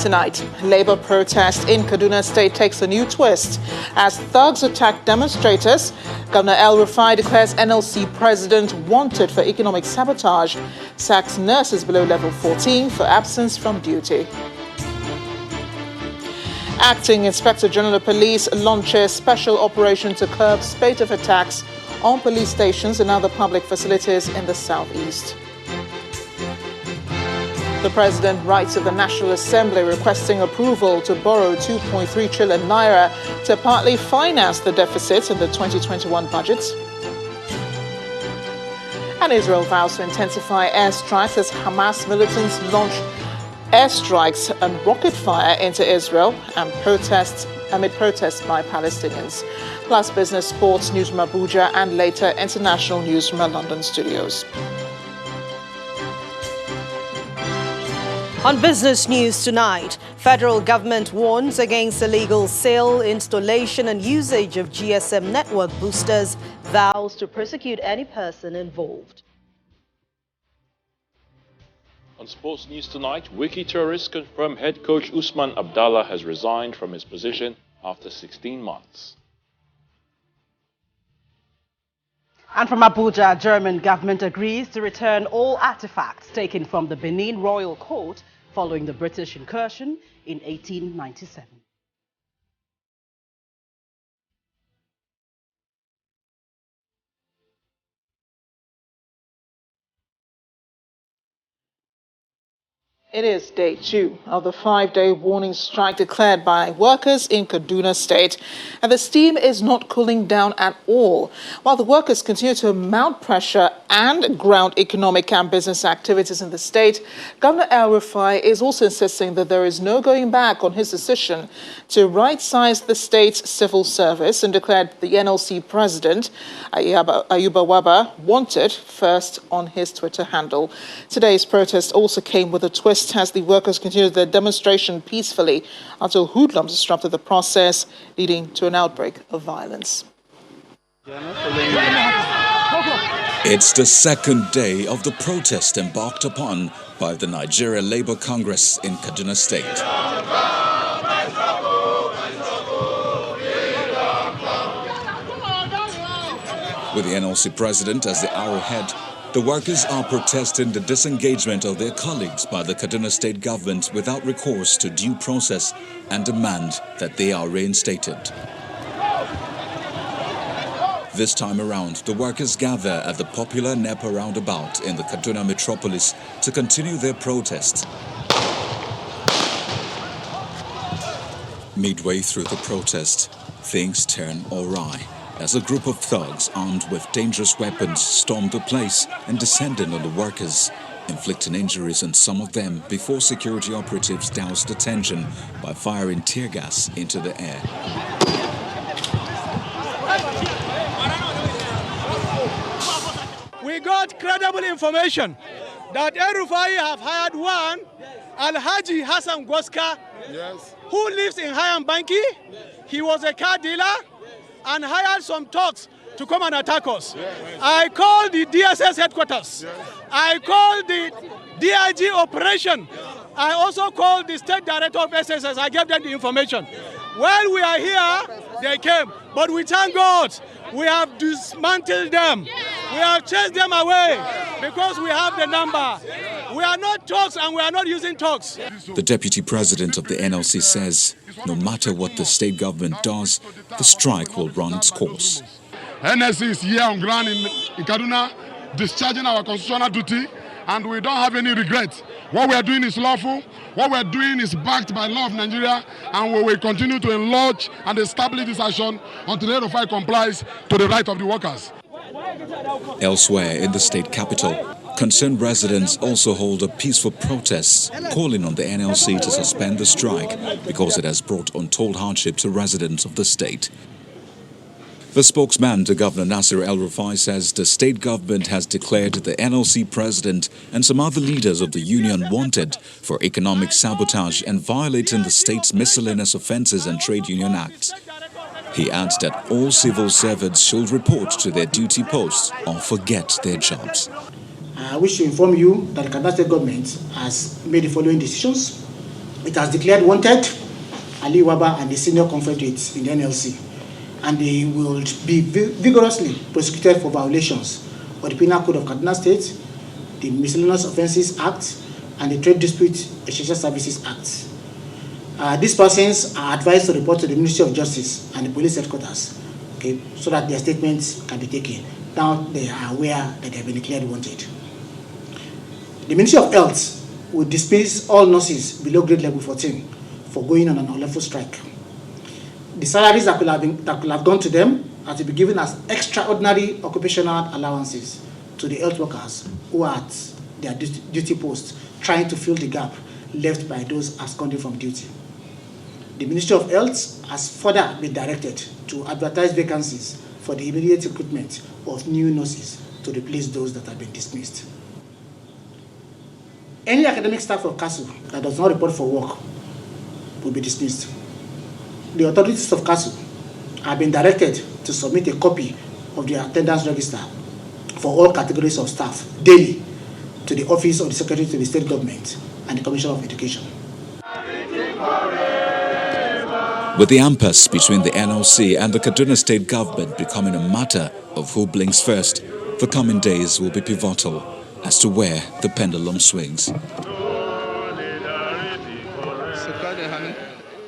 Tonight, Labour protest in Kaduna State takes a new twist as thugs attack demonstrators. Governor Rufai declares NLC president wanted for economic sabotage, sacks nurses below level 14 for absence from duty. Acting Inspector General of Police launches special operation to curb spate of attacks on police stations and other public facilities in the southeast. The President writes to the National Assembly requesting approval to borrow 2.3 trillion naira to partly finance the deficit in the 2021 budget. And Israel vows to intensify airstrikes as Hamas militants launch airstrikes and rocket fire into Israel and amid protests by Palestinians. Plus business, sports, news from Abuja, and later international news from our London studios. On business news tonight, federal government warns against illegal sale, installation and usage of GSM network boosters, vows to prosecute any person involved. On sports news tonight, Wiki tourists confirm head coach Usman Abdallah has resigned from his position after 16 months. And from Abuja, German government agrees to return all artifacts taken from the Benin royal court following the British incursion in 1897. It is day 2 of the 5-day warning strike declared by workers in Kaduna State. And the steam is not cooling down at all. While the workers continue to mount pressure and ground economic and business activities in the state, Governor Rufai is also insisting that there is no going back on his decision to right-size the state's civil service and declared the NLC president, Ayuba Waba, wanted first on his Twitter handle. Today's protest also came with a twist as the workers continued their demonstration peacefully until hoodlums disrupted the process, leading to an outbreak of violence. It's the second day of the protest embarked upon by the Nigeria Labour Congress in Kaduna State. With the NLC president as the arrowhead, the workers are protesting the disengagement of their colleagues by the Kaduna State government without recourse to due process and demand that they are reinstated. This time around, the workers gather at the popular NEPA roundabout in the Kaduna metropolis to continue their protest. Midway through the protest, things turn awry as a group of thugs armed with dangerous weapons stormed the place and descended on the workers, inflicting injuries on some of them before security operatives doused the tension by firing tear gas into the air. We got credible information that Rufai have hired one Alhaji Hassan Gwaska, who lives in Hayam Banki. He was a car dealer and hired some thugs to come and attack us. I called the DSS headquarters. I called the DIG operation. I also called the state director of SSS. I gave them the information. While we are here, they came. But we thank God, we have dismantled them. We have chased them away because we have the number. We are not thugs and we are not using thugs. The deputy president of the NLC says no matter what the state government does, the strike will run its course. NLC is here on ground in Kaduna, discharging our constitutional duty, and we don't have any regret. What we are doing is lawful, what we are doing is backed by law of Nigeria, and we will continue to enlarge and establish this action until the Rufai complies to the right of the workers. Elsewhere in the state capital, concerned residents also hold a peaceful protest calling on the NLC to suspend the strike because it has brought untold hardship to residents of the state. The spokesman to Governor Nasir El-Rufai says the state government has declared the NLC president and some other leaders of the union wanted for economic sabotage and violating the state's miscellaneous offences and trade union acts. He adds that all civil servants should report to their duty posts or forget their jobs. I wish to inform you that the Kaduna State government has made the following decisions. It has declared wanted Ali Waba and the senior confederates in the NLC, and they will be vigorously prosecuted for violations of the Penal Code of Kaduna State, the Miscellaneous Offences Act, and the Trade Dispute Essential Services Act. These persons are advised to report to the Ministry of Justice and the police headquarters, okay, so that their statements can be taken. Now they are aware that they have been declared wanted. The Ministry of Health will dismiss all nurses below grade level 14 for going on an unlawful strike. The salaries that could have gone to them are to be given as extraordinary occupational allowances to the health workers who are at their duty posts, trying to fill the gap left by those absconding from duty. The Ministry of Health has further been directed to advertise vacancies for the immediate recruitment of new nurses to replace those that have been dismissed. Any academic staff of CASU that does not report for work will be dismissed. The authorities of CASU have been directed to submit a copy of their attendance register for all categories of staff daily to the Office of the Secretary to the State Government and the Commissioner of Education. With the impasse between the NLC and the Kaduna State government becoming a matter of who blinks first, the coming days will be pivotal as to where the pendulum swings.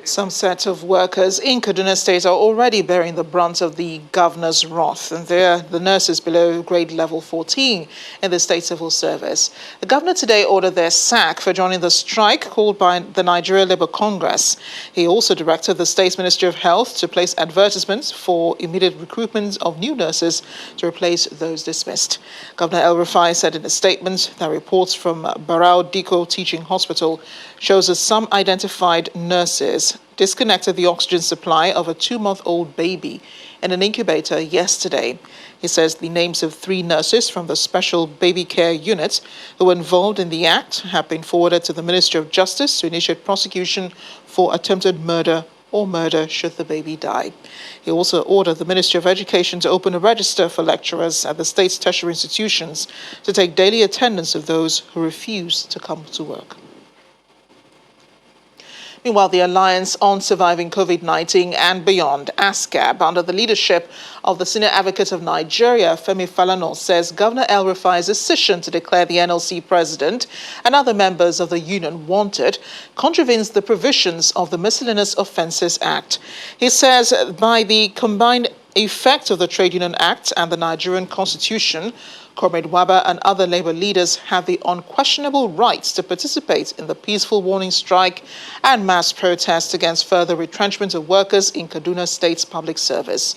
Some set of workers in Kaduna State are already bearing the brunt of the governor's wrath, and they're the nurses below grade level 14 in the state civil service. The governor today ordered their sack for joining the strike called by the Nigeria Labour Congress. He also directed the State Ministry of Health to place advertisements for immediate recruitment of new nurses to replace those dismissed. Governor El Rufai said in a statement that reports from Barao Diko Teaching Hospital shows that some identified nurses disconnected the oxygen supply of a 2-month-old baby in an incubator yesterday. He says the names of 3 nurses from the Special Baby Care Unit who were involved in the act have been forwarded to the Ministry of Justice to initiate prosecution for attempted murder or murder should the baby die. He also ordered the Ministry of Education to open a register for lecturers at the state's tertiary institutions to take daily attendance of those who refuse to come to work. Meanwhile, the Alliance on Surviving COVID-19 and Beyond, ASCAB, under the leadership of the Senior Advocate of Nigeria, Femi Falana, says Governor El Rufai's decision to declare the NLC president and other members of the union wanted contravenes the provisions of the Miscellaneous Offences Act. He says by the combined effect of the Trade Union Act and the Nigerian Constitution, Comrade Waba and other labor leaders have the unquestionable rights to participate in the peaceful warning strike and mass protest against further retrenchment of workers in Kaduna State's public service.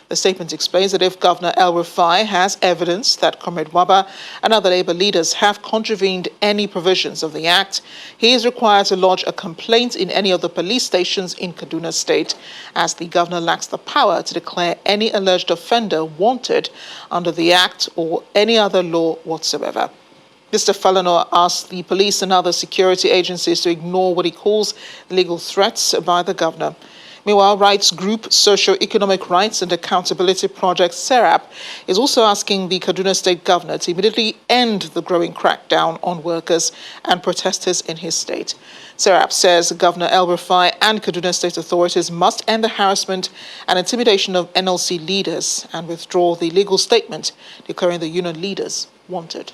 The statement explains that if Governor El Rufai has evidence that Comrade Waba and other labor leaders have contravened any provisions of the Act, he is required to lodge a complaint in any of the police stations in Kaduna State, as the governor lacks the power to declare any alleged offender wanted under the Act or any other law whatsoever. Mr. Falana asked the police and other security agencies to ignore what he calls legal threats by the governor. Meanwhile, rights group Socio-Economic Rights and Accountability Project, SERAP, is also asking the Kaduna State governor to immediately end the growing crackdown on workers and protesters in his state. SERAP says Governor El Rufai and Kaduna State authorities must end the harassment and intimidation of NLC leaders and withdraw the legal statement declaring the union leaders wanted.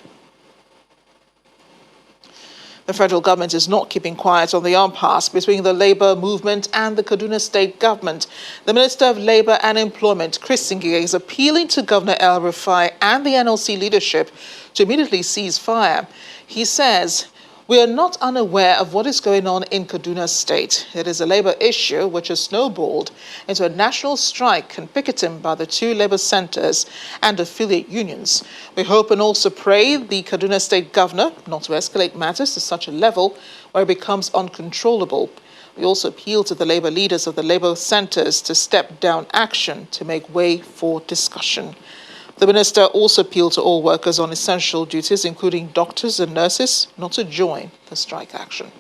The federal government is not keeping quiet on the impasse between the Labour movement and the Kaduna State government. The Minister of Labour and Employment, Chris Ngige, is appealing to Governor El Rufai and the NLC leadership to immediately cease fire. He says, "We are not unaware of what is going on in Kaduna State. It is a Labour issue which has snowballed into a national strike and picketing by the 2 Labour centres and affiliate unions. We hope and also pray the Kaduna State governor not to escalate matters to such a level where it becomes uncontrollable. We also appeal to the Labour leaders of the Labour centres to step down action to make way for discussion." The minister also appealed to all workers on essential duties, including doctors and nurses, not to join the strike action.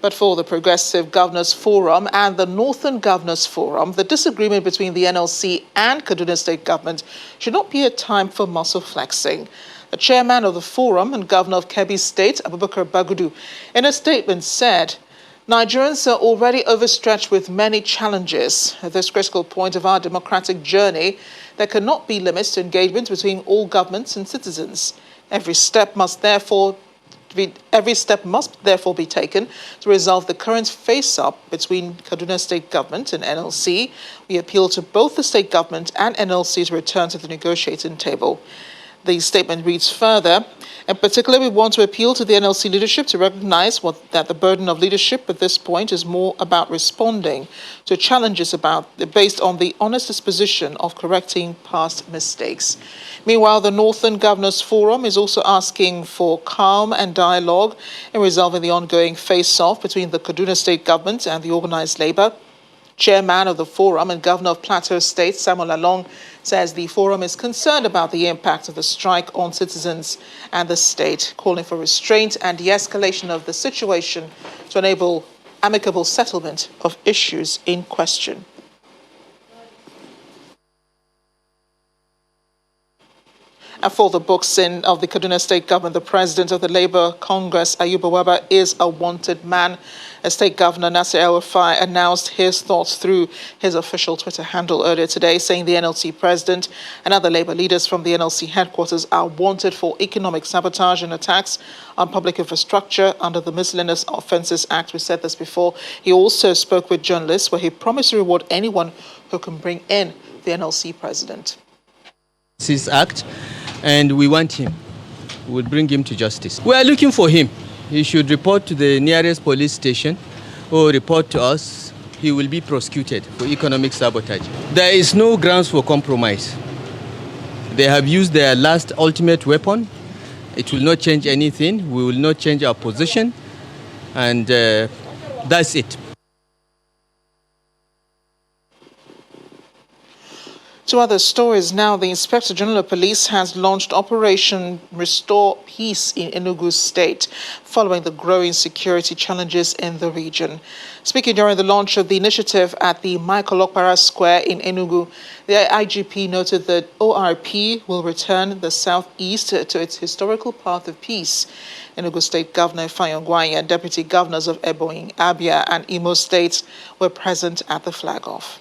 But for the Progressive Governors Forum and the Northern Governors Forum, the disagreement between the NLC and Kaduna State government should not be a time for muscle flexing. The chairman of the forum and governor of Kebbi State, Abubakar Bagudu, in a statement said, Nigerians are already overstretched with many challenges. At this critical point of our democratic journey, there cannot be limits to engagement between all governments and citizens. Every step must therefore be taken to resolve the current face-up between Kaduna State government and NLC. We appeal to both the state government and NLC to return to the negotiating table. The statement reads further, in particular, we want to appeal to the NLC leadership to recognize that the burden of leadership at this point is more about responding to challenges based on the honest disposition of correcting past mistakes. Meanwhile, the Northern Governors Forum is also asking for calm and dialogue in resolving the ongoing face-off between the Kaduna State government and the organized labor. Chairman of the forum and governor of Plateau State, Samuel Along, says the forum is concerned about the impact of the strike on citizens and the state, calling for restraint and de-escalation of the situation to enable amicable settlement of issues in question. And for the books of the Kaduna State government, the president of the Labour Congress, Ayuba Waba, is a wanted man. As State Governor Nasir El-Rufai announced his thoughts through his official Twitter handle earlier today, saying the NLC president and other Labour leaders from the NLC headquarters are wanted for economic sabotage and attacks on public infrastructure under the Miscellaneous Offences Act. We said this before. He also spoke with journalists where he promised to reward anyone who can bring in the NLC president. This act, and we want him. We'll bring him to justice. We are looking for him. He should report to the nearest police station or report to us. He will be prosecuted for economic sabotage. There is no grounds for compromise. They have used their last ultimate weapon. It will not change anything. We will not change our position. And that's it. To other stories now, the Inspector General of Police has launched Operation Restore Peace in Enugu State, following the growing security challenges in the region. Speaking during the launch of the initiative at the Michael Okahs Square in Enugu, the IGP noted that ORP will return the southeast to its historical path of peace. Enugu State Governor Ifeanyi Ugwuanyi and Deputy Governors of Ebonyi, Abia and Imo States were present at the flag-off.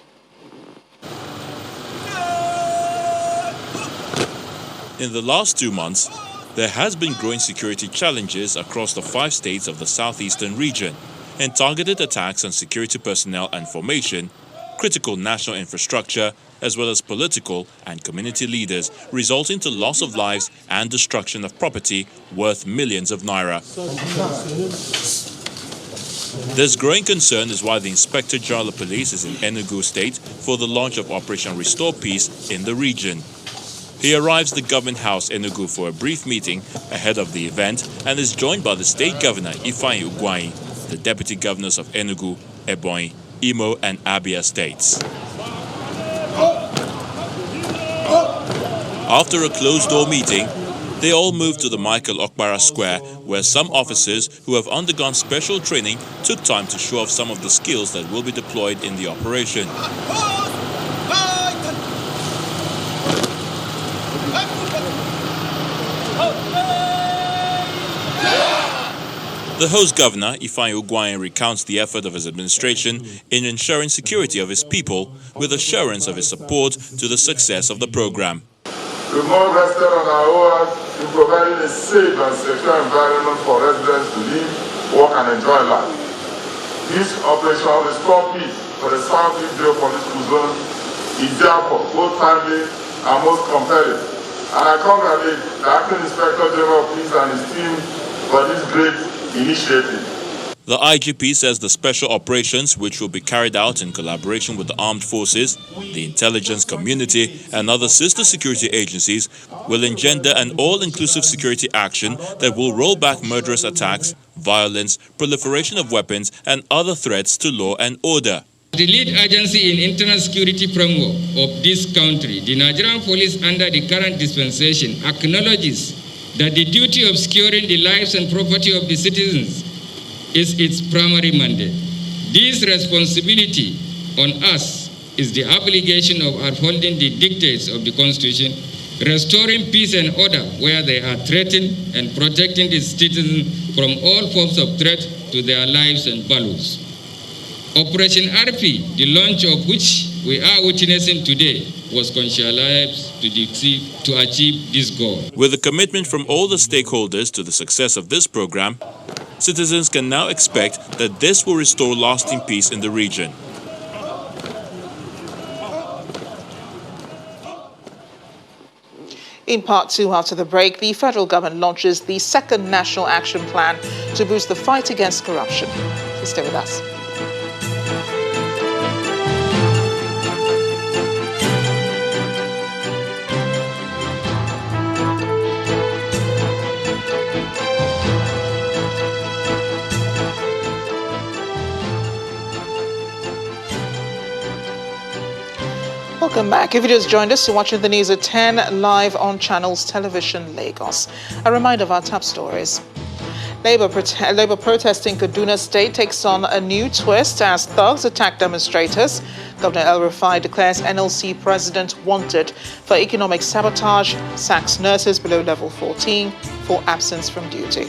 In the last 2 months, there has been growing security challenges across the 5 states of the southeastern region, and targeted attacks on security personnel and formation, critical national infrastructure, as well as political and community leaders, resulting to loss of lives and destruction of property worth millions of naira. This growing concern is why the Inspector General of Police is in Enugu State for the launch of Operation Restore Peace in the region. He arrives at the Government House, Enugu, for a brief meeting ahead of the event and is joined by the State Governor, Ifeanyi Ugwuanyi, the Deputy Governors of Enugu, Ebonyi, Imo and Abia states. After a closed-door meeting, they all moved to the Michael Okahs Square, where some officers who have undergone special training took time to show off some of the skills that will be deployed in the operation. The host governor, Ifeanyi Ugwuanyi, recounts the effort of his administration in ensuring security of his people, with assurance of his support to the success of the program. The more rested on our oars in providing a safe and secure environment for residents to live, work and enjoy life. This operation will restore peace for the Southeast geopolitical zone is therefore both timely and most compelling. And I congratulate the Acting Inspector General of Police and his team for this great initiative. The IGP says the special operations, which will be carried out in collaboration with the armed forces, the intelligence community and other sister security agencies, will engender an all-inclusive security action that will roll back murderous attacks, violence, proliferation of weapons and other threats to law and order. The lead agency in internal security framework of this country, the Nigerian police under the current dispensation, acknowledges that the duty of securing the lives and property of the citizens is its primary mandate. This responsibility on us is the obligation of upholding the dictates of the Constitution restoring peace and order where they are threatened, and protecting its citizens from all forms of threat to their lives and values. Operation RP, the launch of which we are witnessing today, was conceptualized to achieve this goal. With the commitment from all the stakeholders to the success of this program, citizens can now expect that this will restore lasting peace in the region. In part two, after the break, the federal government launches the second national action plan to boost the fight against corruption. Please stay with us. Welcome back. If you just joined us, you're watching the news at 10 live on Channels Television Lagos. A reminder of our top stories. Labour protest in Kaduna State takes on a new twist as thugs attack demonstrators. Governor Rufai declares NLC president wanted for economic sabotage, sacks nurses below level 14 for absence from duty.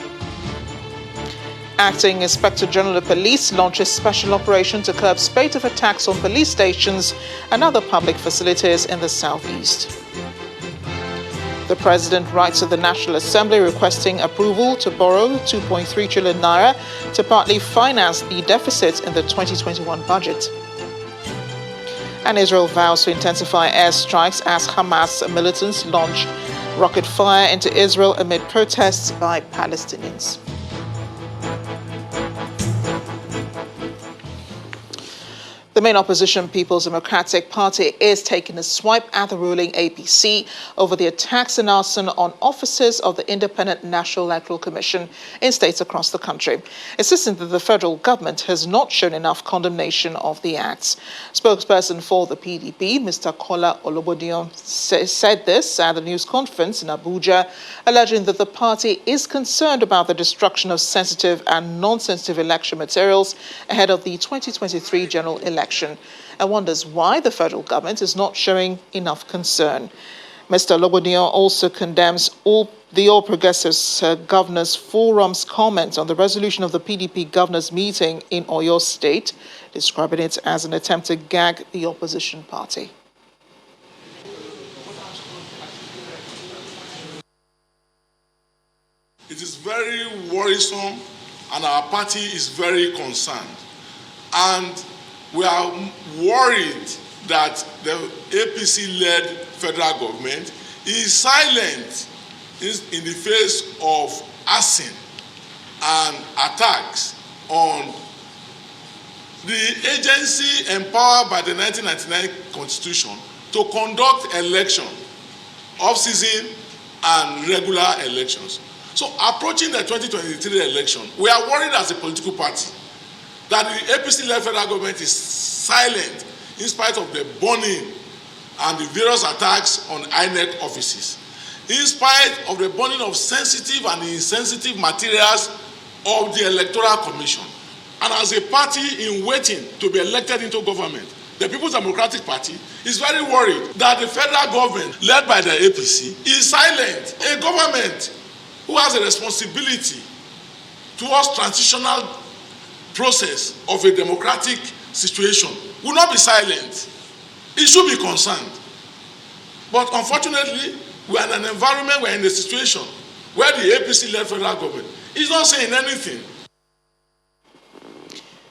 Acting Inspector General of Police launches special operation to curb spate of attacks on police stations and other public facilities in the southeast. The President writes to the National Assembly requesting approval to borrow 2.3 trillion naira to partly finance the deficit in the 2021 budget. And Israel vows to intensify airstrikes as Hamas militants launch rocket fire into Israel amid protests by Palestinians. The main opposition, People's Democratic Party, is taking a swipe at the ruling APC over the attacks and arson on officers of the Independent National Electoral Commission in states across the country, insisting that the federal government has not shown enough condemnation of the acts. Spokesperson for the PDP, Mr. Kola Olobodion, said this at the news conference in Abuja, alleging that the party is concerned about the destruction of sensitive and non-sensitive election materials ahead of the 2023 general election, and wonders why the federal government is not showing enough concern. Mr. Lobodion also condemns the All Progressives Governors Forum's comments on the resolution of the PDP governors meeting in Oyo State, describing it as an attempt to gag the opposition party. It is very worrisome, and our party is very concerned. And we are worried that the APC-led federal government is silent in the face of arson and attacks on the agency empowered by the 1999 Constitution to conduct election, off-season and regular elections. So approaching the 2023 election, we are worried as a political party that the APC-led federal government is silent in spite of the burning and the various attacks on INEC offices, in spite of the burning of sensitive and insensitive materials of the Electoral Commission. And as a party in waiting to be elected into government, the People's Democratic Party is very worried that the federal government, led by the APC, is silent. A government who has a responsibility towards transitional process of a democratic situation will not be silent. It should be concerned. But unfortunately, we are in an environment, we are in a situation where the APC-led federal government is not saying anything.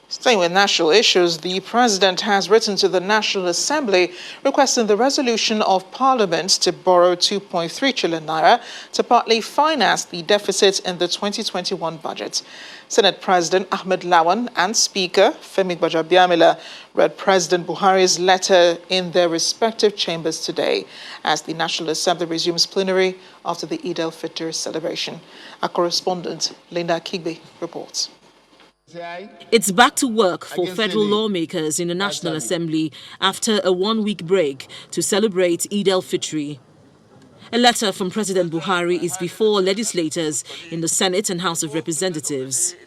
Staying with national issues, the President has written to the National Assembly requesting the resolution of Parliament to borrow 2.3 trillion naira to partly finance the deficit in the 2021 budget. Senate President Ahmed Lawan and Speaker Femi Gbajabiamila read President Buhari's letter in their respective chambers today as the National Assembly resumes plenary after the Eid al-Fitr celebration. Our correspondent Linda Kigbe reports. It's back to work for federal lawmakers in the National Assembly after a one-week break to celebrate Eid al-Fitr. A letter from President Buhari is before legislators in the Senate and House of Representatives.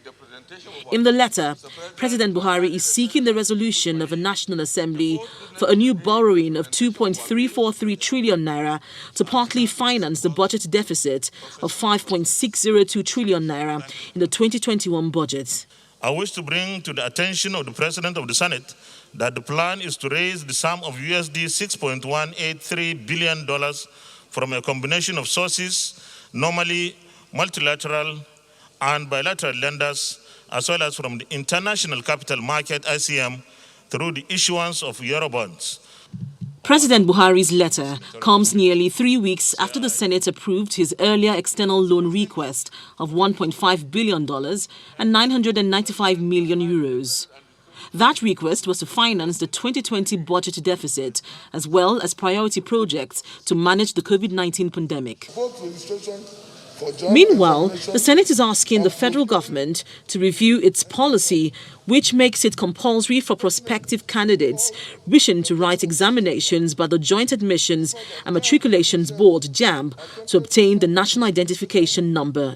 In the letter, President Buhari is seeking the resolution of a National Assembly for a new borrowing of 2.343 trillion naira to partly finance the budget deficit of 5.602 trillion naira in the 2021 budget. I wish to bring to the attention of the President of the Senate that the plan is to raise the sum of USD $6.183 billion from a combination of sources, normally multilateral and bilateral lenders, as well as from the international capital market, ICM, through the issuance of Eurobonds. President Buhari's letter comes nearly 3 weeks after the Senate approved his earlier external loan request of $1.5 billion and 995 million euros. That request was to finance the 2020 budget deficit, as well as priority projects to manage the COVID-19 pandemic. Meanwhile, the Senate is asking the federal government to review its policy, which makes it compulsory for prospective candidates wishing to write examinations by the Joint Admissions and Matriculations Board, JAMB, to obtain the National Identification Number.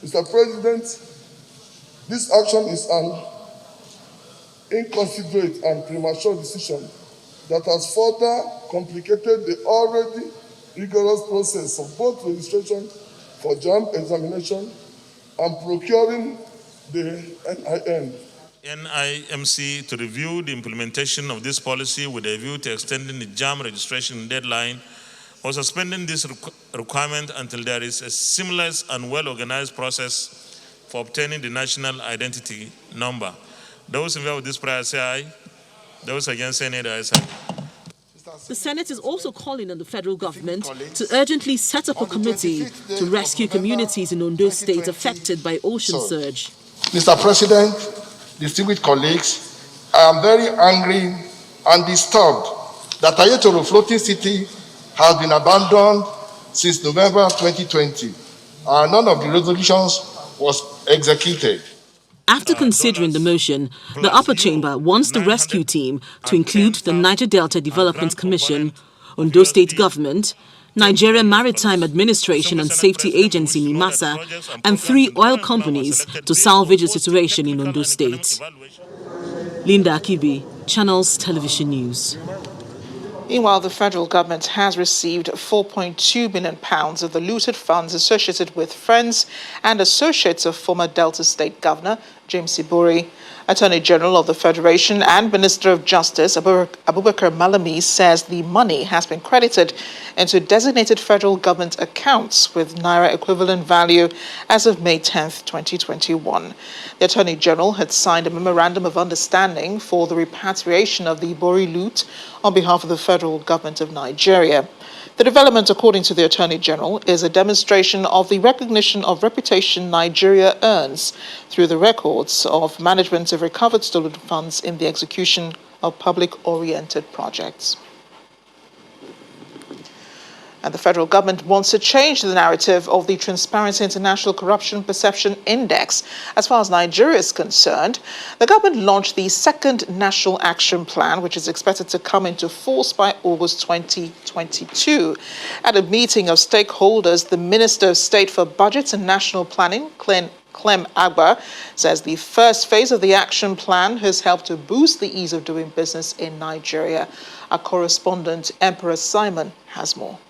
Mr. President, this action is an inconsiderate and premature decision that has further complicated the already rigorous process of both registration for JAMB examination and procuring the NIN. NIMC to review the implementation of this policy with a view to extending the JAMB registration deadline or suspending this requirement until there is a seamless and well-organized process for obtaining the national identity number. Those in favor of this prayer say aye. Those against say nay, say aye. The Senate is also calling on the federal government to urgently set up a committee to rescue communities in Ondo State affected by ocean surge. Mr. President, distinguished colleagues, I am very angry and disturbed that Ayetoro floating city has been abandoned since November 2020, and none of the resolutions was executed. After considering the motion, the upper chamber wants the rescue team to include the Niger Delta Development Commission, Ondo State Government, Nigeria Maritime Administration and Safety Agency NIMASA, and 3 oil companies to salvage the situation in Ondo State. Linda Akibi, Channels Television News. Meanwhile, the federal government has received £4.2 billion of the looted funds associated with friends and associates of former Delta State Governor James Ibori. Attorney General of the Federation and Minister of Justice Abubakar Malami says the money has been credited into designated federal government accounts with Naira equivalent value as of May 10, 2021. The Attorney General had signed a memorandum of understanding for the repatriation of the Ibori loot on behalf of the federal government of Nigeria. The development, according to the Attorney General, is a demonstration of the recognition of reputation Nigeria earns through the records of management of recovered stolen funds in the execution of public-oriented projects. And the federal government wants to change the narrative of the Transparency International Corruption Perception Index. As far as Nigeria is concerned, the government launched the second National Action Plan, which is expected to come into force by August 2022. At a meeting of stakeholders, the Minister of State for Budgets and National Planning, Clem Agba, says the first phase of the action plan has helped to boost the ease of doing business in Nigeria. Our correspondent, Emperor Simon, has more.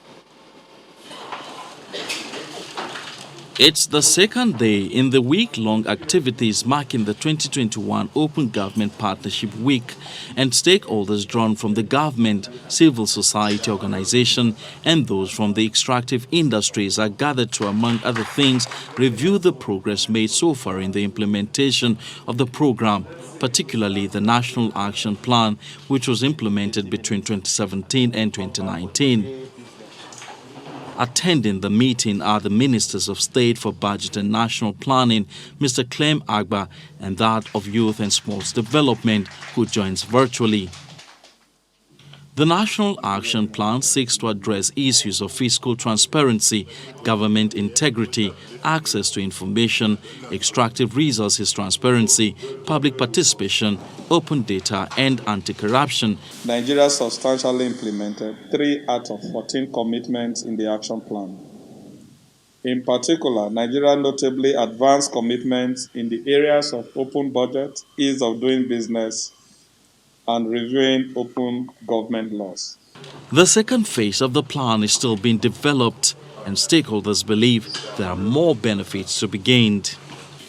It's the second day in the week-long activities marking the 2021 Open Government Partnership Week, and stakeholders drawn from the government, civil society organization, and those from the extractive industries are gathered to, among other things, review the progress made so far in the implementation of the program, particularly the National Action Plan, which was implemented between 2017 and 2019. Attending the meeting are the Ministers of State for Budget and National Planning, Mr. Clem Agba, and that of Youth and Sports Development, who joins virtually. The National Action Plan seeks to address issues of fiscal transparency, government integrity, access to information, extractive resources transparency, public participation, open data, and anti-corruption. Nigeria substantially implemented 3 out of 14 commitments in the action plan. In particular, Nigeria notably advanced commitments in the areas of open budget, ease of doing business, and reviewing open government laws. The second phase of the plan is still being developed, and stakeholders believe there are more benefits to be gained.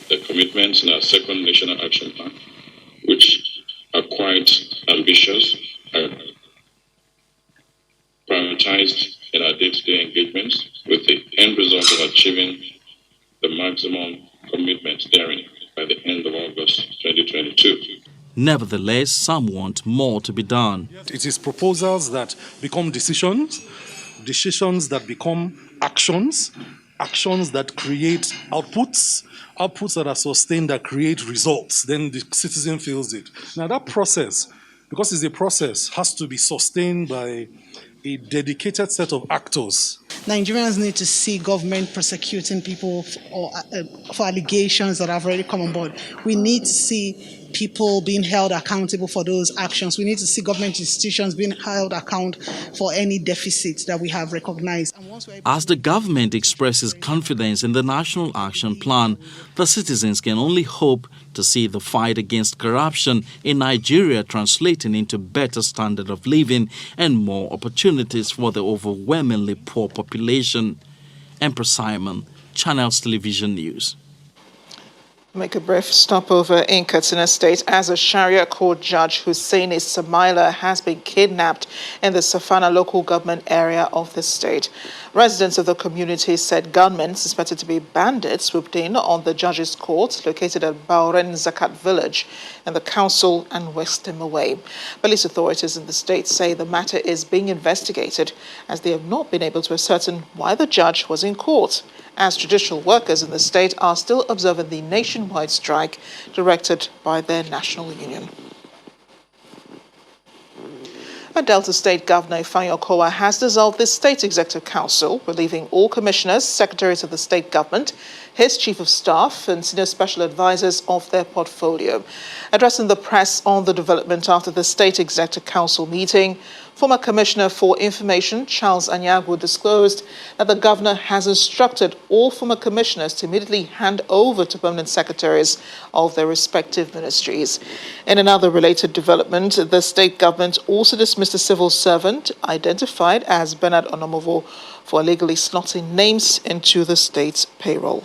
The commitments in our second national action plan, which are quite ambitious, are prioritized in our day-to-day engagements with the end result of achieving the maximum commitment therein by the end of August 2022. Nevertheless, some want more to be done. It is proposals that become decisions, decisions that become actions, actions that create outputs, outputs that are sustained that create results. Then the citizen feels it. Now that process, because it's a process, has to be sustained by a dedicated set of actors. Nigerians need to see government prosecuting people for allegations that have already come on board. We need to see people being held accountable for those actions. We need to see government institutions being held accountable for any deficits that we have recognized. As the government expresses confidence in the National Action Plan, the citizens can only hope to see the fight against corruption in Nigeria translating into better standard of living and more opportunities for the overwhelmingly poor population. Emperor Simon, Channels Television News. Make a brief stopover in Kaduna State as a Sharia Court Judge Hussaini Samaila has been kidnapped in the Safana local government area of the state. Residents of the community said gunmen suspected to be bandits swooped in on the judge's court located at Bauren Zakat village in the council and whisked him away. Police authorities in the state say the matter is being investigated as they have not been able to ascertain why the judge was in court, as judicial workers in the state are still observing the nationwide strike directed by their national union. A Delta State Governor Ifeanyi Okowa has dissolved the State Executive Council, relieving all commissioners, secretaries of the state government, his chief of staff and senior special advisors of their portfolio. Addressing the press on the development after the State Executive Council meeting, former Commissioner for Information Charles Anyagu disclosed that the governor has instructed all former commissioners to immediately hand over to permanent secretaries of their respective ministries. In another related development, the state government also dismissed a civil servant identified as Bernard Onomovo for illegally slotting names into the state's payroll.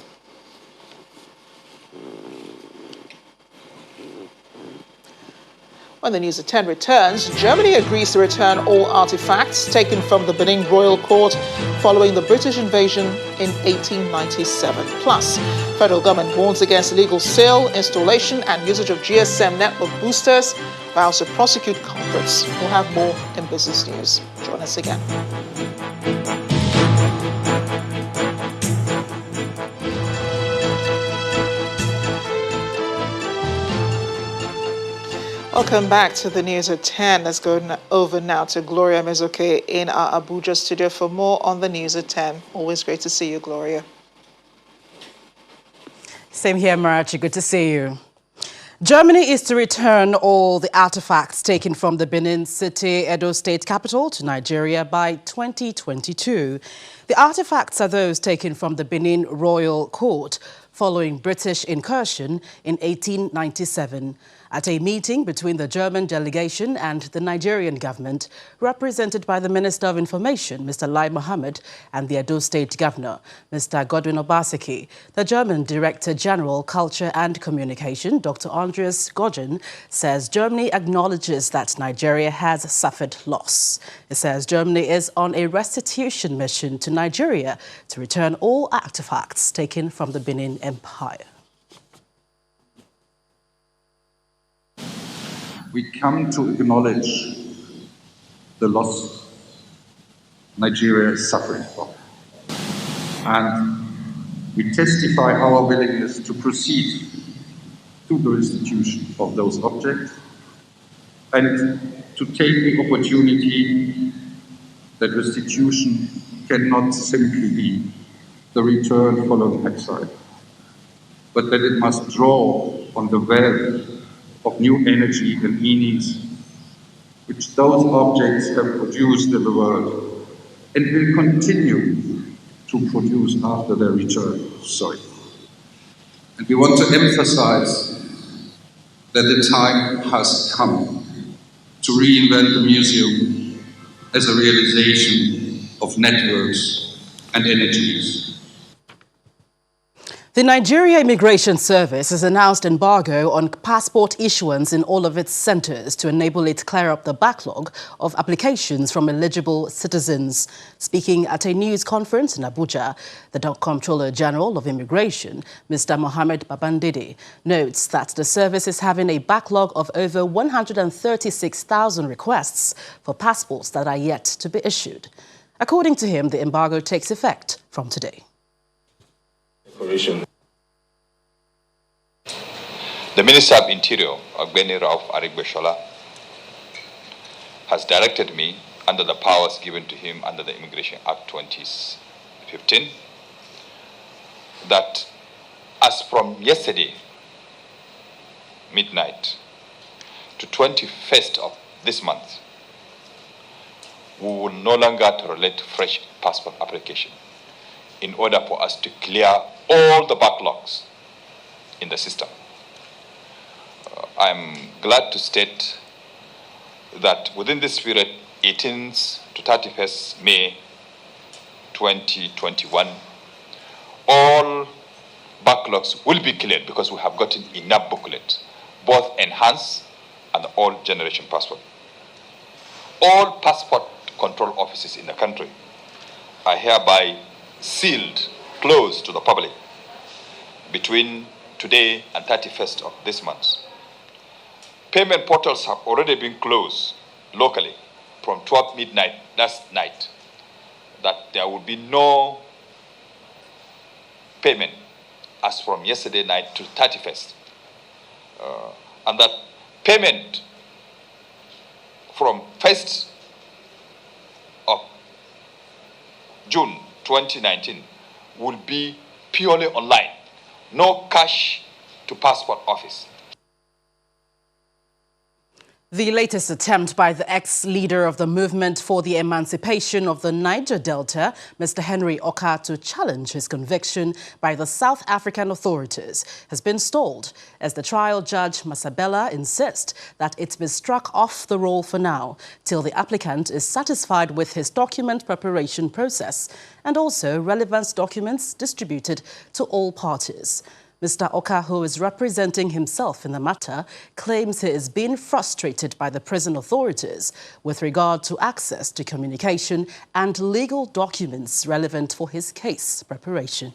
When the News at 10 returns, Germany agrees to return all artifacts taken from the Benin Royal Court following the British invasion in 1897. Plus, federal government warns against illegal sale, installation and usage of GSM network boosters, vows to prosecute culprits. We'll have more in Business News. Join us again. Welcome back to the News at 10. Let's go over now to Gloria Mezoke in our Abuja studio for more on the News at 10. Always great to see you, Gloria. Same here, Marachi. Good to see you. Germany is to return all the artifacts taken from the Benin City, Edo State capital, to Nigeria by 2022. The artifacts are those taken from the Benin Royal Court following British incursion in 1897. At a meeting between the German delegation and the Nigerian government, represented by the Minister of Information, Mr. Lai Mohammed, and the Edo State Governor, Mr. Godwin Obaseki, the German Director General, Culture and Communication, Dr. Andreas Gojen, says Germany acknowledges that Nigeria has suffered loss. It says Germany is on a restitution mission to Nigeria to return all artifacts taken from the Benin Empire. We come to acknowledge the loss Nigeria is suffering from. And we testify our willingness to proceed to the restitution of those objects and to take the opportunity that restitution cannot simply be the return following exile, but that it must draw on the wealth of new energy and meanings which those objects have produced in the world and will continue to produce after their return. And we want to emphasize that the time has come to reinvent the museum as a realization of networks and energies. The Nigeria Immigration Service has announced embargo on passport issuance in all of its centres to enable it to clear up the backlog of applications from eligible citizens. Speaking at a news conference in Abuja, the Comptroller General of Immigration, Mr. Mohammed Babandede, notes that the service is having a backlog of over 136,000 requests for passports that are yet to be issued. According to him, the embargo takes effect from today. The Minister of Interior, Ogbeni Rauf Arigbeshola, has directed me, under the powers given to him under the Immigration Act 2015, that as from yesterday midnight to 21st of this month, we will no longer tolerate fresh passport application in order for us to clear all the backlogs in the system. I'm glad to state that within this period, 18th to 31st May 2021, all backlogs will be cleared because we have gotten enough booklets, both enhanced and all generation passport. All passport control offices in the country are hereby sealed, closed to the public between today and 31st of this month. Payment portals have already been closed locally from 12 midnight last night, that there will be no payment as from yesterday night to 31st. And that payment from 1st of June 2019 will be purely online, no cash to passport office. The latest attempt by the ex-leader of the Movement for the Emancipation of the Niger Delta, Mr. Henry Okahs, to challenge his conviction by the South African authorities has been stalled as the trial judge Masabela insists that it's been struck off the roll for now till the applicant is satisfied with his document preparation process and also relevant documents distributed to all parties. Mr. Okahs, who is representing himself in the matter, claims he is being frustrated by the prison authorities with regard to access to communication and legal documents relevant for his case preparation.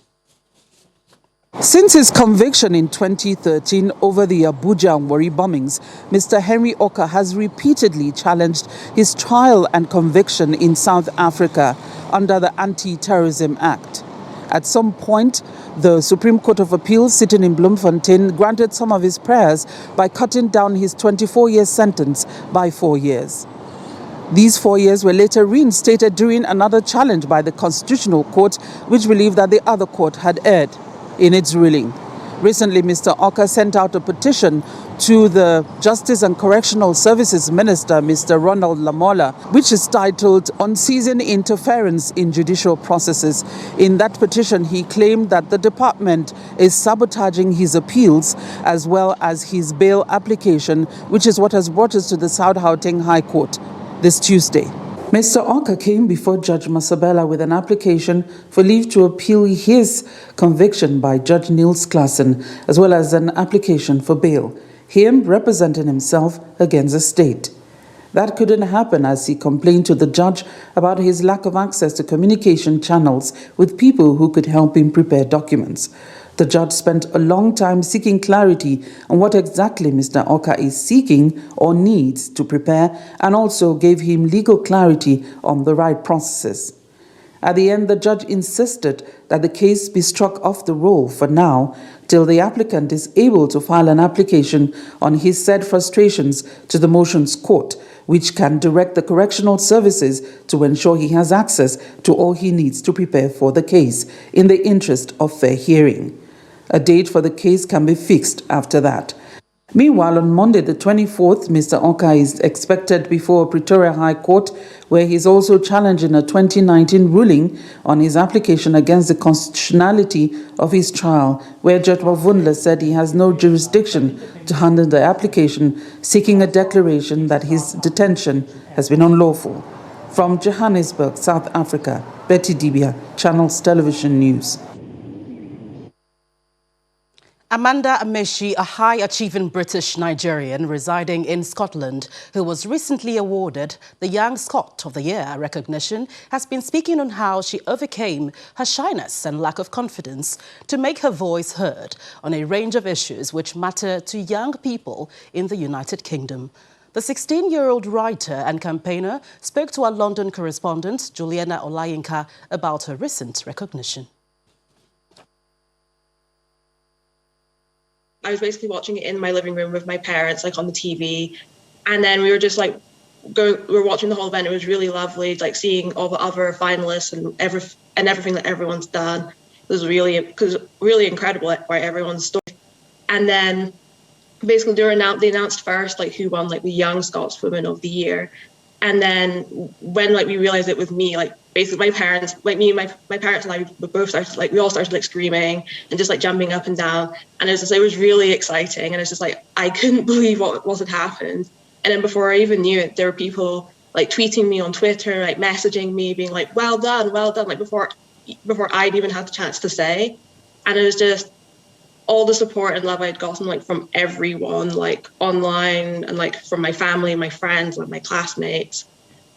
Since his conviction in 2013 over the Abuja and Warri bombings, Mr. Henry Okahs has repeatedly challenged his trial and conviction in South Africa under the Anti-Terrorism Act. At some point, the Supreme Court of Appeals, sitting in Bloemfontein, granted some of his prayers by cutting down his 24-year sentence by 4 years. These 4 years were later reinstated during another challenge by the Constitutional Court, which believed that the other court had erred in its ruling. Recently, Mr. Okahs sent out a petition to the Justice and Correctional Services Minister, Mr. Ronald Lamola, which is titled On Ceasing Interference in Judicial Processes. In that petition, he claimed that the department is sabotaging his appeals as well as his bail application, which is what has brought us to the South Gauteng High Court this Tuesday. Mr. Okahs came before Judge Masabela with an application for leave to appeal his conviction by Judge Niels Claassen, as well as an application for bail, him representing himself against the state. That couldn't happen as he complained to the judge about his lack of access to communication channels with people who could help him prepare documents. The judge spent a long time seeking clarity on what exactly Mr. Okahs is seeking or needs to prepare, and also gave him legal clarity on the right processes. At the end, the judge insisted that the case be struck off the roll for now till the applicant is able to file an application on his said frustrations to the motions court, which can direct the correctional services to ensure he has access to all he needs to prepare for the case in the interest of fair hearing. A date for the case can be fixed after that. Meanwhile, on Monday, the 24th, Mr. Okahs is expected before Pretoria High Court, where he is also challenging a 2019 ruling on his application against the constitutionality of his trial, where Judge Wavundla said he has no jurisdiction to handle the application, seeking a declaration that his detention has been unlawful. From Johannesburg, South Africa, Betty Dibia, Channels Television News. Amanda Amechi, a high-achieving British Nigerian residing in Scotland who was recently awarded the Young Scot of the Year recognition, has been speaking on how she overcame her shyness and lack of confidence to make her voice heard on a range of issues which matter to young people in the United Kingdom. The 16-year-old writer and campaigner spoke to our London correspondent, Juliana Olayinka, about her recent recognition. I was basically watching it in my living room with my parents, like on the TV. And then we were just like we were watching the whole event. It was really lovely, like seeing all the other finalists and everything that everyone's done. It was really incredible, like, by everyone's story. And then basically they announced first like who won like the Young Scotswoman of the Year. And then when like we realized it was me, like basically my parents, like me and my parents and I, we all started like screaming and just like jumping up and down. And it was really exciting. And it's just like, I couldn't believe what had happened. And then before I even knew it, there were people like tweeting me on Twitter, like messaging me, being like, well done, like before I'd even had the chance to say. And it was just all the support and love I'd gotten like from everyone, like online and like from my family, my friends, like my classmates.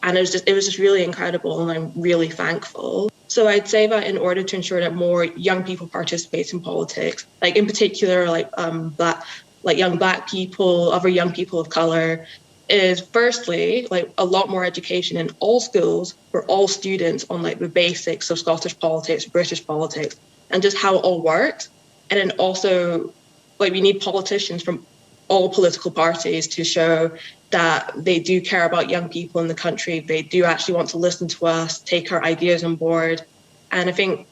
And it was just really incredible, and I'm really thankful. So I'd say that in order to ensure that more young people participate in politics, like in particular like young Black people, other young people of color, is firstly like a lot more education in all schools for all students on like the basics of Scottish politics, British politics, and just how it all works. And then also, like, we need politicians from all political parties to show that they do care about young people in the country. They do actually want to listen to us, take our ideas on board. And I think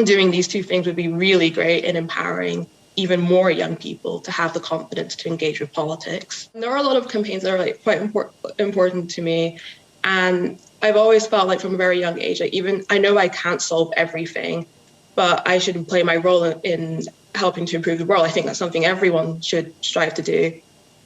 doing these two things would be really great in empowering even more young people to have the confidence to engage with politics. There are a lot of campaigns that are like quite important to me. And I've always felt like from a very young age, like I know I can't solve everything, but I should play my role in helping to improve the world. I think that's something everyone should strive to do.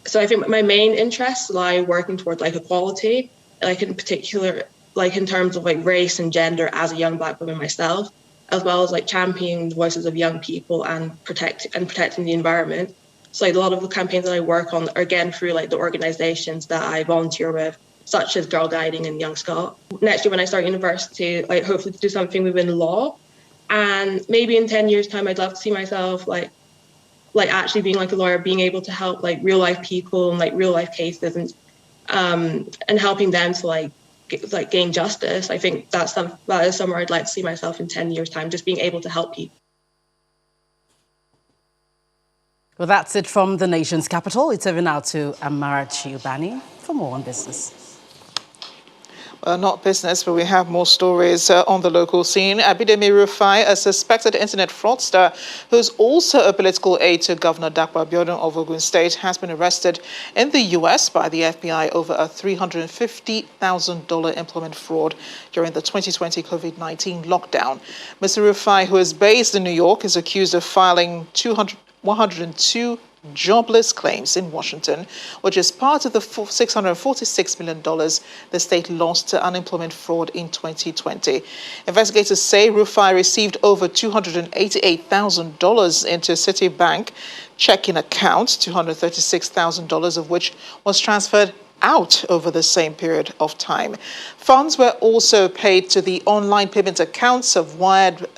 So I think my main interests lie working towards like equality, like in particular, like in terms of like race and gender as a young Black woman myself, as well as like championing the voices of young people and protecting the environment. So like a lot of the campaigns that I work on are again through like the organizations that I volunteer with, such as Girl Guiding and Young Scot. Next year when I start university, like hopefully to do something within law. And maybe in 10 years' time, I'd love to see myself like actually being like a lawyer, being able to help like real life people and like real life cases and helping them to gain justice. I think that is somewhere I'd like to see myself in 10 years' time, just being able to help people. Well, that's it from the nation's capital. It's over now to Amarachi Ubani for more on business. Not business, but we have more stories on the local scene. Abidemi Rufai, a suspected internet fraudster who's also a political aide to Governor Dapo Abiodun of Ogun State, has been arrested in the U.S. by the FBI over a $350,000 employment fraud during the 2020 COVID-19 lockdown. Mr. Rufai, who is based in New York, is accused of filing 102 jobless claims in Washington, which is part of the $646 million the state lost to unemployment fraud in 2020. Investigators say Rufai received over $288,000 into Citibank checking account, $236,000 of which was transferred out over the same period of time. Funds were also paid to the online payment accounts of wired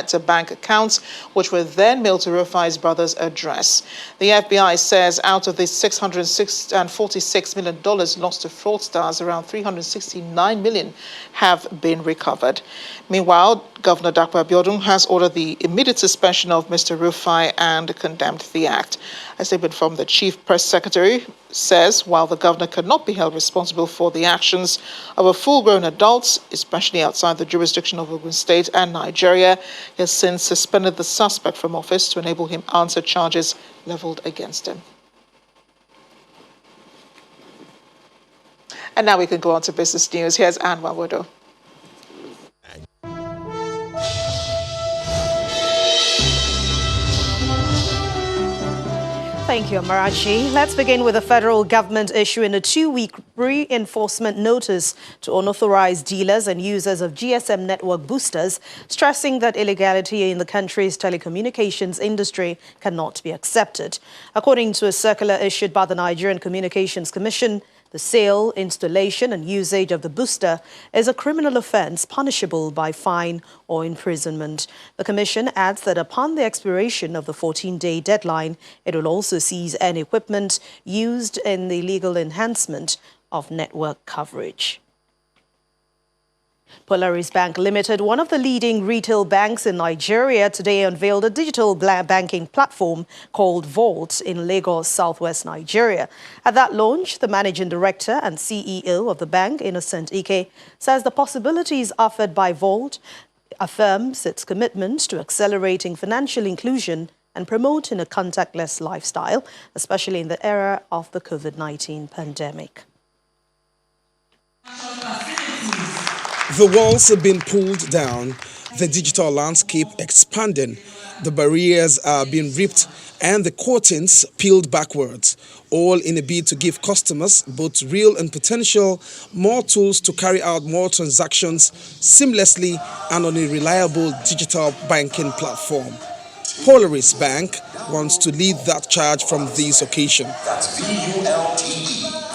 to bank accounts, which were then mailed to Rufai's brother's address. The FBI says out of the $646 million lost to fraudsters, around $369 million have been recovered. Meanwhile, Governor Dapo Abiodun has ordered the immediate suspension of Mr. Rufai and condemned the act. A statement from the Chief Press Secretary says while the governor cannot be held responsible for the actions of a full-grown adult, especially outside the jurisdiction of Ogun State and Nigeria, he has since suspended the suspect from office to enable him answer charges leveled against him. And now we can go on to business news. Here's Anne Wawodo. Thank you, Amarachi. Let's begin with the federal government issuing a 2-week reinforcement notice to unauthorized dealers and users of GSM network boosters, stressing that illegality in the country's telecommunications industry cannot be accepted. According to a circular issued by the Nigerian Communications Commission, the sale, installation and usage of the booster is a criminal offence punishable by fine or imprisonment. The Commission adds that upon the expiration of the 14-day deadline, it will also seize any equipment used in the illegal enhancement of network coverage. Polaris Bank Limited, one of the leading retail banks in Nigeria, today unveiled a digital banking platform called Vault in Lagos, southwest Nigeria. At that launch, the managing director and CEO of the bank, Innocent Ike, says the possibilities offered by Vault affirms its commitment to accelerating financial inclusion and promoting a contactless lifestyle, especially in the era of the COVID-19 pandemic. The walls have been pulled down, the digital landscape expanding, the barriers are being ripped and the curtains peeled backwards, all in a bid to give customers, both real and potential, more tools to carry out more transactions seamlessly and on a reliable digital banking platform. Polaris Bank wants to lead that charge from this occasion. That's VULTE.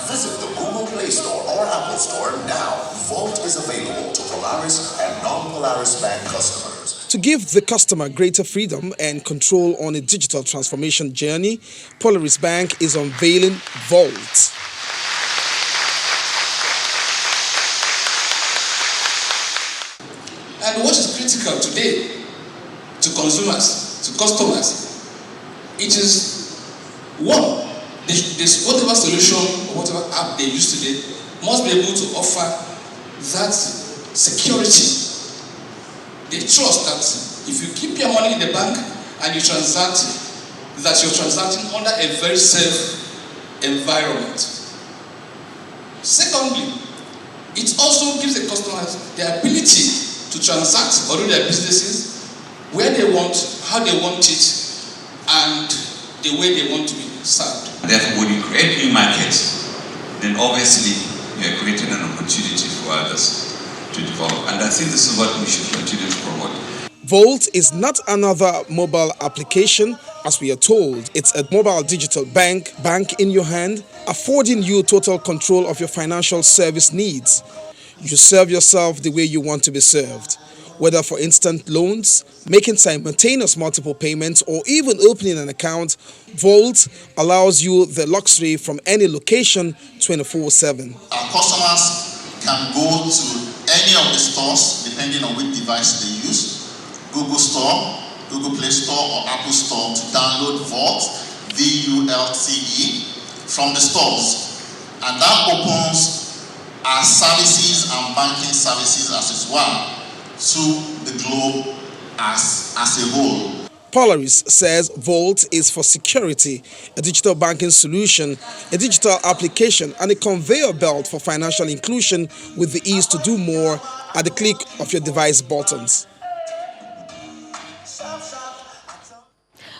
Visit the Google Play Store or Apple Store now. Vault is available to Polaris and non-Polaris Bank customers. To give the customer greater freedom and control on a digital transformation journey, Polaris Bank is unveiling Vault. And what is critical today to consumers, to customers, it is one, this whatever solution or whatever app they use today must be able to offer that security. They trust that if you keep your money in the bank and you transact, that you're transacting under a very safe environment. Secondly, it also gives the customers the ability to transact or do their businesses where they want, how they want it, and the way they want to be served. Therefore, when you create new markets, then obviously you are creating an opportunity for others to develop. And I think this is what we should continue to promote. Vault is not another mobile application, as we are told. It's a mobile digital bank in your hand, affording you total control of your financial service needs. You serve yourself the way you want to be served. Whether for instant loans, making simultaneous multiple payments, or even opening an account, Vault allows you the luxury from any location 24/7. Our customers can go to any of the stores, depending on which device they use, Google Store, Google Play Store, or Apple Store, to download Vault, VULTE, from the stores. And that opens our services and banking services as well to the globe as a whole. Polaris says Vault is for security, a digital banking solution, a digital application, and a conveyor belt for financial inclusion with the ease to do more at the click of your device buttons.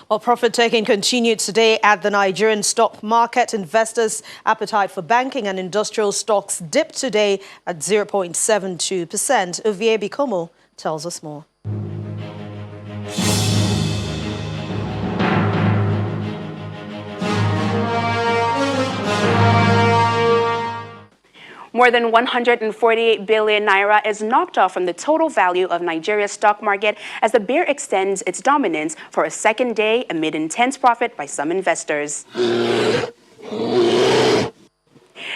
Well, profit-taking continued today at the Nigerian stock market. Investors' appetite for banking and industrial stocks dipped today at 0.72%. Ovie Bikomo tells us more. More than 148 billion naira is knocked off from the total value of Nigeria's stock market as the bear extends its dominance for a second day amid intense profit by some investors.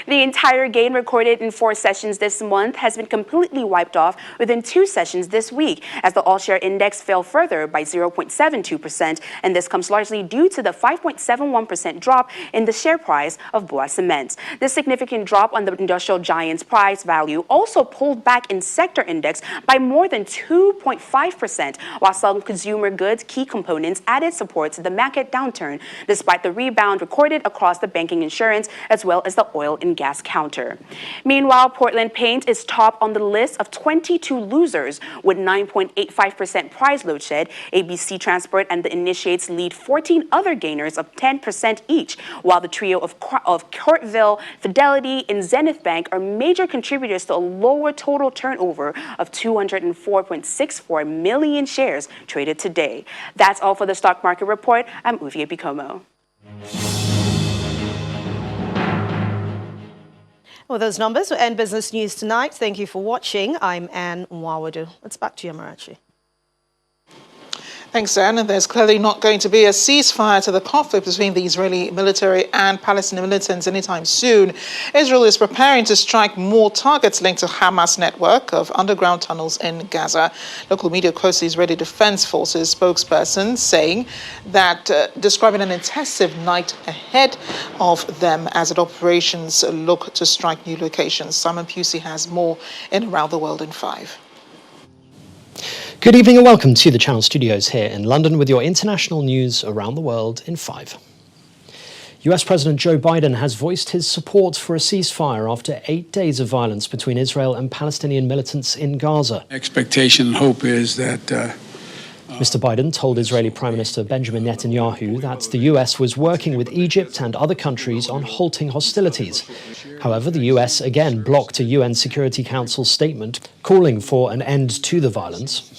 The entire gain recorded in 4 sessions this month has been completely wiped off within 2 sessions this week, as the all-share index fell further by 0.72%, and this comes largely due to the 5.71% drop in the share price of Boa Cement. This significant drop on the industrial giant's price value also pulled back in sector index by more than 2.5%, while some consumer goods key components added support to the market downturn, despite the rebound recorded across the banking, insurance, as well as the oil and gas counter. Meanwhile, Portland Paint is top on the list of 22 losers with 9.85% prize load shed. ABC Transport and the Initiates lead 14 other gainers of 10% each, while the trio of Courtville, Fidelity, and Zenith Bank are major contributors to a lower total turnover of 204.64 million shares traded today. That's all for the stock market report. I'm Uvia Bikomo. With those numbers, we'll end Business News tonight. Thank you for watching. I'm Anne Nwawadu. It's back to you, Amarachi. Thanks, Anne. There's clearly not going to be a ceasefire to the conflict between the Israeli military and Palestinian militants anytime soon. Israel is preparing to strike more targets linked to Hamas' network of underground tunnels in Gaza. Local media quotes the Israeli Defense Forces spokesperson saying that, describing an intensive night ahead of them as its operations look to strike new locations. Simon Pusey has more in Around the World in 5. Good evening and welcome to the Channel Studios here in London with your international news around the world in 5. US President Joe Biden has voiced his support for a ceasefire after 8 days of violence between Israel and Palestinian militants in Gaza. Expectation and hope is that Mr. Biden told Israeli Prime Minister Benjamin Netanyahu that the US was working with Egypt and other countries on halting hostilities. However, the US again blocked a UN Security Council statement calling for an end to the violence.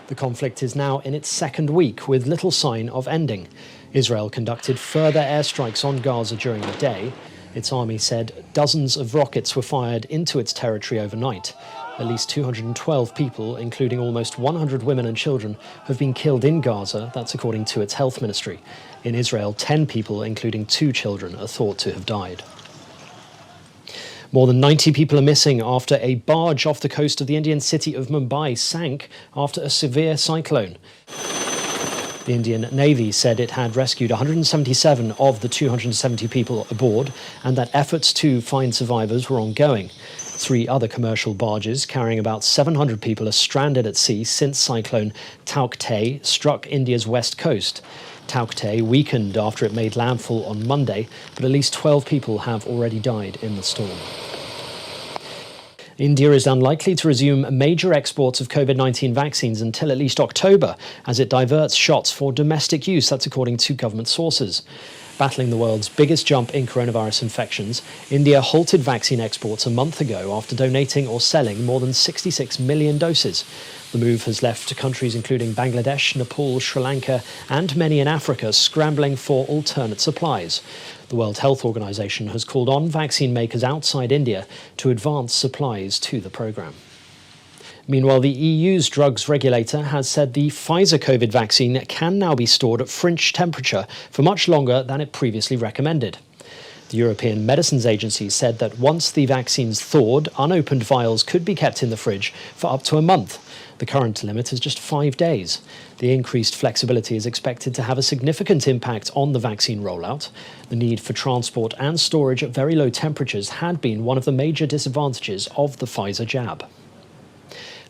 The conflict is now in its second week with little sign of ending. Israel conducted further airstrikes on Gaza during the day. Its army said dozens of rockets were fired into its territory overnight. At least 212 people, including almost 100 women and children, have been killed in Gaza. That's according to its health ministry. In Israel, 10 people, including 2 children, are thought to have died. More than 90 people are missing after a barge off the coast of the Indian city of Mumbai sank after a severe cyclone. The Indian Navy said it had rescued 177 of the 270 people aboard and that efforts to find survivors were ongoing. 3 other commercial barges carrying about 700 people are stranded at sea since cyclone Tauktae struck India's west coast. Tauktae weakened after it made landfall on Monday, but at least 12 people have already died in the storm. India is unlikely to resume major exports of COVID-19 vaccines until at least October, as it diverts shots for domestic use. That's according to government sources. Battling the world's biggest jump in coronavirus infections, India halted vaccine exports a month ago after donating or selling more than 66 million doses. The move has left countries including Bangladesh, Nepal, Sri Lanka and many in Africa scrambling for alternate supplies. The World Health Organization has called on vaccine makers outside India to advance supplies to the programme. Meanwhile, the EU's drugs regulator has said the Pfizer COVID vaccine can now be stored at fridge temperature for much longer than it previously recommended. The European Medicines Agency said that once the vaccine's thawed, unopened vials could be kept in the fridge for up to a month. The current limit is just 5 days. The increased flexibility is expected to have a significant impact on the vaccine rollout. The need for transport and storage at very low temperatures had been one of the major disadvantages of the Pfizer jab.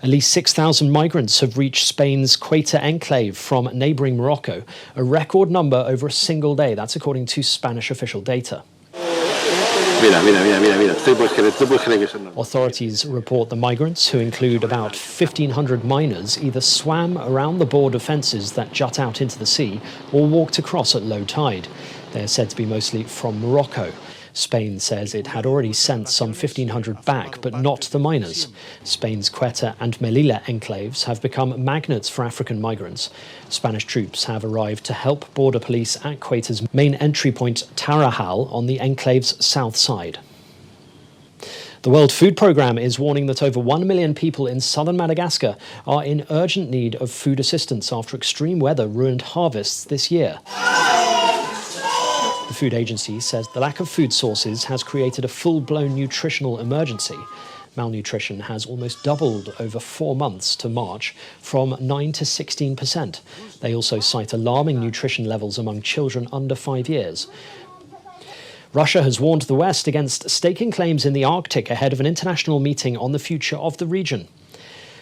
At least 6,000 migrants have reached Spain's Ceuta enclave from neighbouring Morocco, a record number over a single day. That's according to Spanish official data. Authorities report the migrants, who include about 1,500 minors, either swam around the border fences that jut out into the sea or walked across at low tide. They are said to be mostly from Morocco. Spain says it had already sent some 1,500 back, but not the minors. Spain's Ceuta and Melilla enclaves have become magnets for African migrants. Spanish troops have arrived to help border police at Ceuta's main entry point, Tarajal, on the enclave's south side. The World Food Programme is warning that over 1 million people in southern Madagascar are in urgent need of food assistance after extreme weather ruined harvests this year. The food agency says the lack of food sources has created a full-blown nutritional emergency. Malnutrition has almost doubled over 4 months to March, from 9 to 16%. They also cite alarming nutrition levels among children under 5 years. Russia has warned the West against staking claims in the Arctic ahead of an international meeting on the future of the region.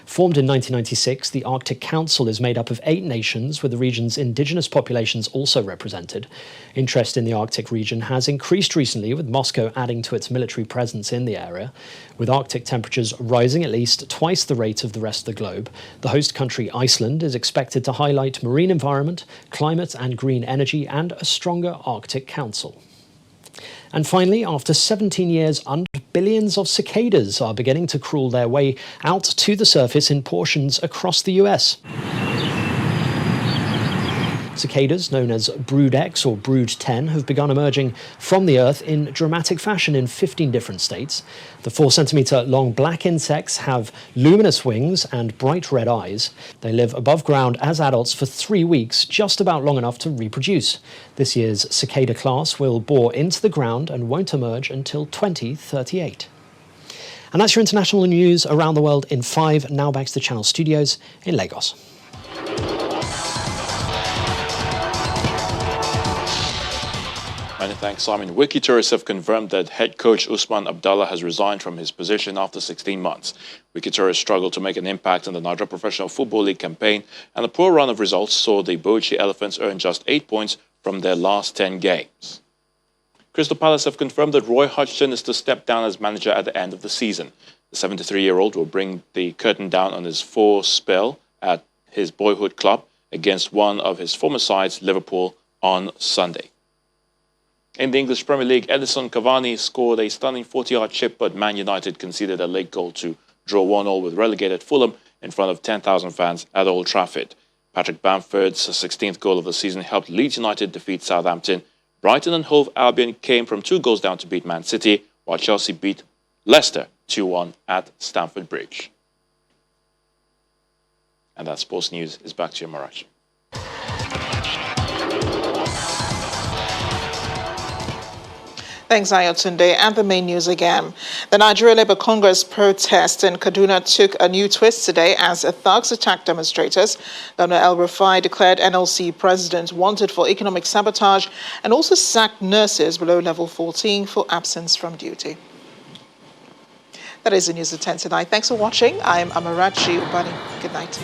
Formed in 1996, the Arctic Council is made up of 8 nations, with the region's indigenous populations also represented. Interest in the Arctic region has increased recently, with Moscow adding to its military presence in the area. With Arctic temperatures rising at least twice the rate of the rest of the globe, the host country Iceland is expected to highlight marine environment, climate and green energy, and a stronger Arctic Council. And finally, after 17 years, billions of cicadas are beginning to crawl their way out to the surface in portions across the US. Cicadas, known as Brood X or Brood 10, have begun emerging from the earth in dramatic fashion in 15 different states. The 4-centimetre-long black insects have luminous wings and bright red eyes. They live above ground as adults for 3 weeks, just about long enough to reproduce. This year's cicada class will bore into the ground and won't emerge until 2038. And that's your international news around the world in 5. Now back to the Channel studios in Lagos. Many thanks, Simon. Wiki tourists have confirmed that head coach Usman Abdallah has resigned from his position after 16 months. Wiki tourists struggled to make an impact in the Nigeria Professional Football League campaign, and a poor run of results saw the Bauchi Elephants earn just 8 points from their last 10 games. Crystal Palace have confirmed that Roy Hodgson is to step down as manager at the end of the season. The 73-year-old will bring the curtain down on his 4 spell at his boyhood club against one of his former sides, Liverpool, on Sunday. In the English Premier League, Edison Cavani scored a stunning 40-yard chip, but Man United conceded a late goal to draw 1-1 with relegated Fulham in front of 10,000 fans at Old Trafford. Patrick Bamford's 16th goal of the season helped Leeds United defeat Southampton. Brighton and Hove Albion came from 2 goals down to beat Man City, while Chelsea beat Leicester 2-1 at Stamford Bridge. And that sports news is back to you, Marach. Thanks, Ayotunde. And the main news again. The Nigeria Labour Congress protest in Kaduna took a new twist today as thugs attacked demonstrators. Governor El Rufai declared NLC president wanted for economic sabotage and also sacked nurses below level 14 for absence from duty. That is the news at 10 tonight. Thanks for watching. I'm Amarachi Ubani. Good night.